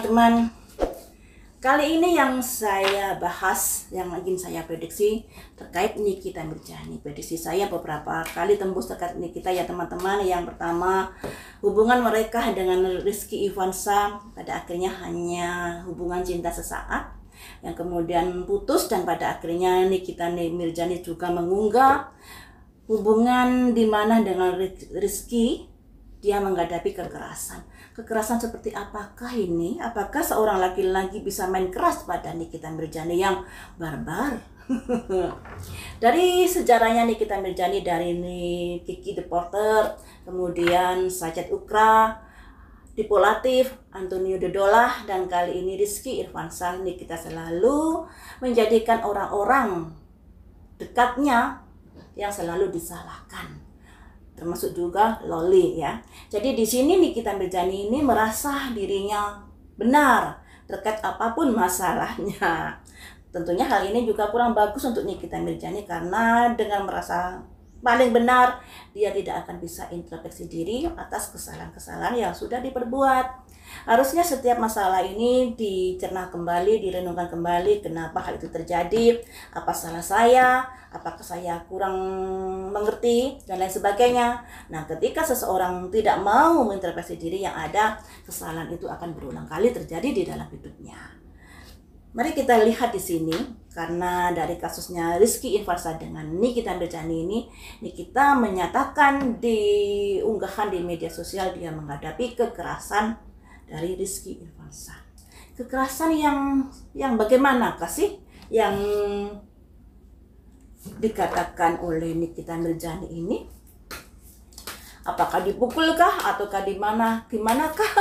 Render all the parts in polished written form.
teman-teman. Kali ini yang saya bahas, yang ingin saya prediksi terkait Nikita Mirzani. Prediksi saya beberapa kali tembus terkait Nikita ya teman-teman. Yang pertama, hubungan mereka dengan Rizky Ivansa pada akhirnya hanya hubungan cinta sesaat, yang kemudian putus, dan pada akhirnya Nikita Mirzani juga mengunggah hubungan di mana dengan Rizky dia menghadapi kekerasan. Kekerasan seperti apakah ini? Apakah seorang laki-laki bisa main keras pada Nikita Mirzani yang barbar? Dari sejarahnya Nikita Mirzani, dari Kiki The Porter, kemudian Sajat Ukra, Dipo Latif, Antonio Dodola, dan kali ini Rizky Irfansyah, Nikita selalu menjadikan orang-orang dekatnya yang selalu disalahkan, termasuk juga Loli ya. Jadi di sini Nikita Mirzani ini merasa dirinya benar terkait apapun masalahnya. Tentunya hal ini juga kurang bagus untuk Nikita Mirzani, karena dengan merasa paling benar, dia tidak akan bisa introspeksi diri atas kesalahan-kesalahan yang sudah diperbuat. Harusnya setiap masalah ini dicerna kembali, direnungkan kembali, kenapa hal itu terjadi, apa salah saya, apakah saya kurang mengerti, dan lain sebagainya. Nah, ketika seseorang tidak mau mengintrospeksi diri, yang ada kesalahan itu akan berulang kali terjadi di dalam hidupnya. Mari kita lihat di sini, karena dari kasusnya Rizky Ivansyah dengan Nikita Mirzani ini, Nikita menyatakan di unggahan di media sosial dia menghadapi kekerasan dari Rizky Ivansyah. Kekerasan yang bagaimanakah sih yang dikatakan oleh Nikita Mirzani ini? Apakah dipukulkah ataukah gimanakah?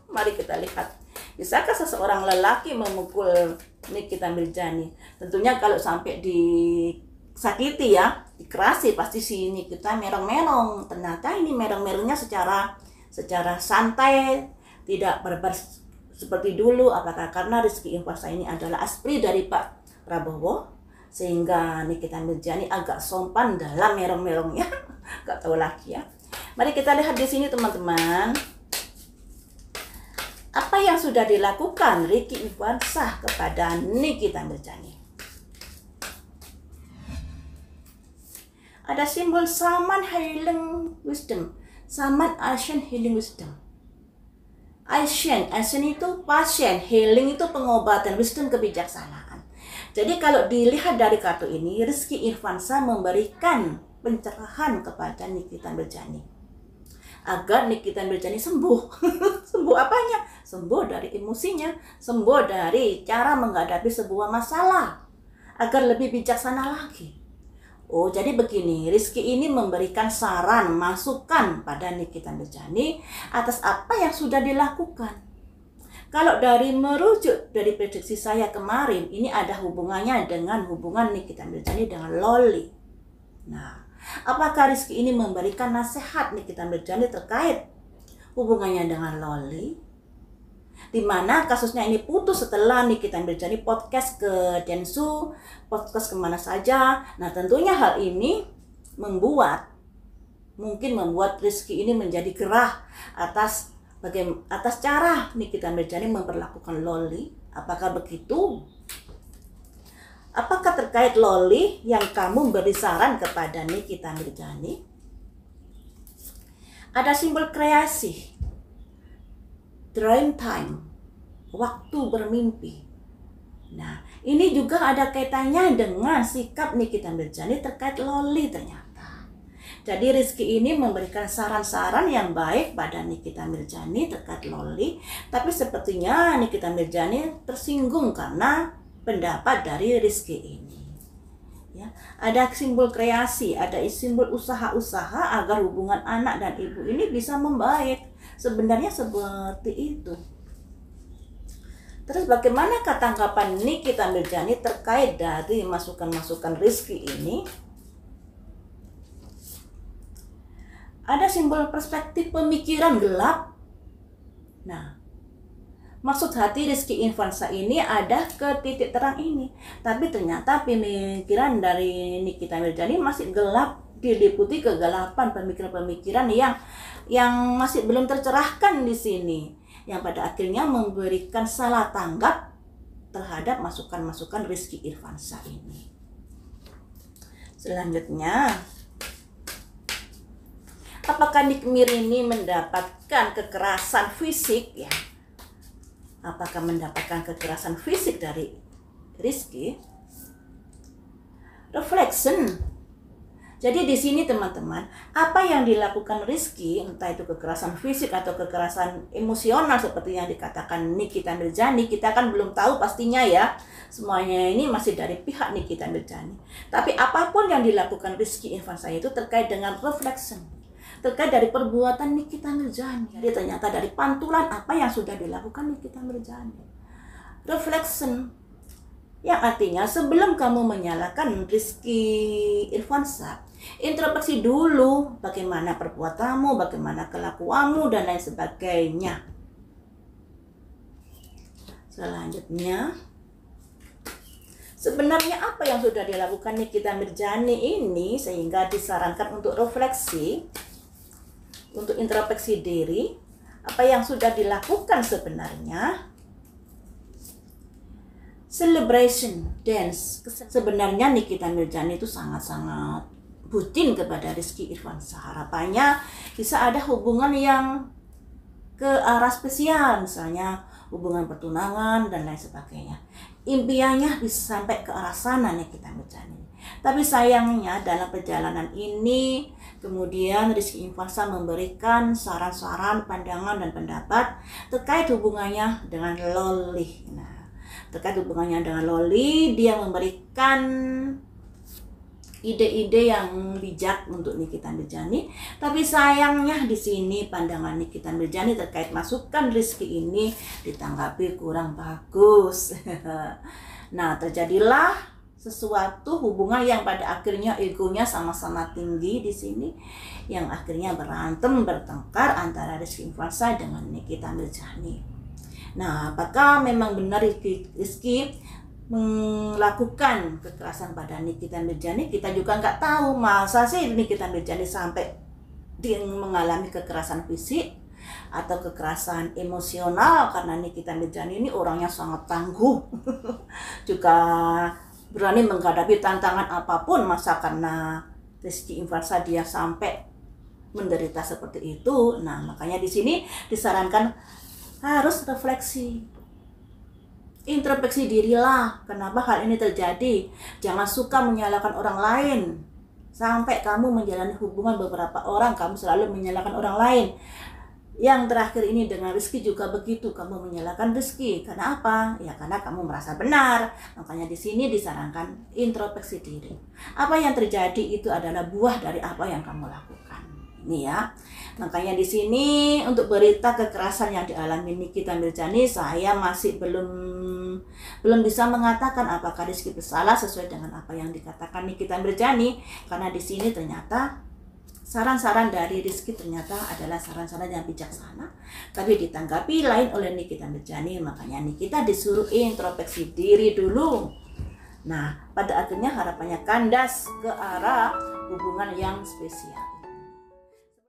Mari kita lihat. Bisakah seseorang lelaki memukul Nikita Mirzani? Tentunya kalau sampai disakiti ya, dikerasi, pasti si Nikita merong-merong. Ternyata ini merong-merongnya secara santai, tidak barbar seperti dulu. Apakah karena Rizky Ivansyah ini adalah aspri dari Pak Prabowo, sehingga Nikita Mirzani agak sopan dalam merong-merongnya? Gak tahu lagi ya. Mari kita lihat di sini teman-teman, apa yang sudah dilakukan Rizky Ivansyah kepada Nikita Mirzani. Ada simbol Saman Healing Wisdom, Saman Asian Healing Wisdom. Asian itu pasien, healing itu pengobatan, wisdom kebijaksanaan. Jadi kalau dilihat dari kartu ini, Rizky Ivansyah memberikan pencerahan kepada Nikita Mirzani agar Nikita Mirzani sembuh. Sembuh apanya? Sembuh dari emosinya, sembuh dari cara menghadapi sebuah masalah, agar lebih bijaksana lagi. Oh, jadi begini, Rizky ini memberikan saran, masukan pada Nikita Mirzani atas apa yang sudah dilakukan. Kalau merujuk dari prediksi saya kemarin, ini ada hubungannya dengan hubungan Nikita Mirzani dengan Loli. Nah, apakah Rizky ini memberikan nasihat Nikita Mirzani terkait hubungannya dengan Loli? Di mana kasusnya ini putus setelah Nikita Mirzani podcast ke Densu, podcast kemana saja. Nah, tentunya hal ini membuat Rizky ini menjadi gerah atas cara Nikita Mirzani memperlakukan Loli. Apakah begitu? Apakah terkait Loli yang kamu beri saran kepada Nikita Mirzani? Ada simbol kreasi, dream time, waktu bermimpi. Nah, ini juga ada kaitannya dengan sikap Nikita Mirzani terkait Loli ternyata. Jadi Rizky ini memberikan saran-saran yang baik pada Nikita Mirzani terkait Loli, tapi sepertinya Nikita Mirzani tersinggung karena pendapat dari Rizky ini. Ya, ada simbol kreasi, ada simbol usaha-usaha agar hubungan anak dan ibu ini bisa membaik. Sebenarnya seperti itu. Terus bagaimana tanggapan Nikita Mirzani terkait dari masukan-masukan Rizky ini? Ada simbol perspektif pemikiran gelap. Nah, maksud hati Rizky Ivansyah ini ada ke titik terang ini. Tapi ternyata pemikiran dari Nikita Mirzani masih gelap, diliputi kegelapan pemikiran-pemikiran yang masih belum tercerahkan di sini. yang pada akhirnya memberikan salah tanggap terhadap masukan-masukan Rizky Irfansyah ini. Selanjutnya, apakah Nick Mir ini mendapatkan kekerasan fisik ya? Apakah mendapatkan kekerasan fisik dari Rizky? Reflection. Jadi di sini teman-teman, apa yang dilakukan Rizky, entah itu kekerasan fisik atau kekerasan emosional seperti yang dikatakan Nikita Mirzani, kita kan belum tahu pastinya ya. Semuanya ini masih dari pihak Nikita Mirzani. Tapi apapun yang dilakukan Rizky Irfansyah itu terkait dengan reflection, terkait dari perbuatan Nikita Mirzani. Jadi ternyata dari pantulan apa yang sudah dilakukan Nikita Mirzani. Reflection. Yang artinya sebelum kamu menyalahkan Rizky Irfansyah, introspeksi dulu bagaimana perbuatanmu, bagaimana kelakuanmu, dan lain sebagainya. Selanjutnya, sebenarnya apa yang sudah dilakukan Nikita Mirzani ini sehingga disarankan untuk refleksi, untuk introspeksi diri, apa yang sudah dilakukan sebenarnya? Celebration dance. Sebenarnya Nikita Mirzani itu sangat-sangat bucin kepada Rizky Irfansyah. Harapannya bisa ada hubungan yang ke arah spesial, misalnya hubungan pertunangan dan lain sebagainya. Impiannya bisa sampai ke arah sana Nikita Mirzani. Tapi sayangnya dalam perjalanan ini kemudian Rizky Irfansyah memberikan saran-saran, pandangan dan pendapat terkait hubungannya dengan Loli. Terkait hubungannya dengan Loli, dia memberikan ide-ide yang bijak untuk Nikita Mirzani. Tapi sayangnya di sini pandangan Nikita Mirzani terkait masukan Rizky ini ditanggapi kurang bagus. Nah, terjadilah sesuatu hubungan yang pada akhirnya egonya sama-sama tinggi di sini, yang akhirnya berantem, bertengkar antara Rizky Irfansyah dengan Nikita Mirzani. Nah, apakah memang benar Rizky melakukan kekerasan pada Nikita Mirzani? Kita juga nggak tahu. Masa sih Nikita Mirzani sampai dia mengalami kekerasan fisik atau kekerasan emosional? Karena Nikita Mirzani ini orangnya sangat tangguh, juga berani menghadapi tantangan apapun. Masa karena Rizky Irfansyah dia sampai menderita seperti itu? Nah, makanya di sini disarankan harus refleksi, introspeksi dirilah. Kenapa hal ini terjadi? Jangan suka menyalahkan orang lain. Sampai kamu menjalani hubungan beberapa orang, kamu selalu menyalahkan orang lain. Yang terakhir ini dengan Rizky juga begitu, kamu menyalahkan Rizky. Karena apa? Ya karena kamu merasa benar. Makanya di sini disarankan introspeksi diri. Apa yang terjadi itu adalah buah dari apa yang kamu lakukan. Ini ya. Makanya di sini untuk berita kekerasan yang dialami Nikita Mirzani, saya masih belum bisa mengatakan apakah Rizky bersalah sesuai dengan apa yang dikatakan Nikita Mirzani, karena di sini ternyata saran-saran dari Rizky ternyata adalah saran-saran yang bijaksana, tapi ditanggapi lain oleh Nikita Mirzani. Makanya Nikita disuruh introspeksi diri dulu. Nah, pada akhirnya harapannya kandas ke arah hubungan yang spesial.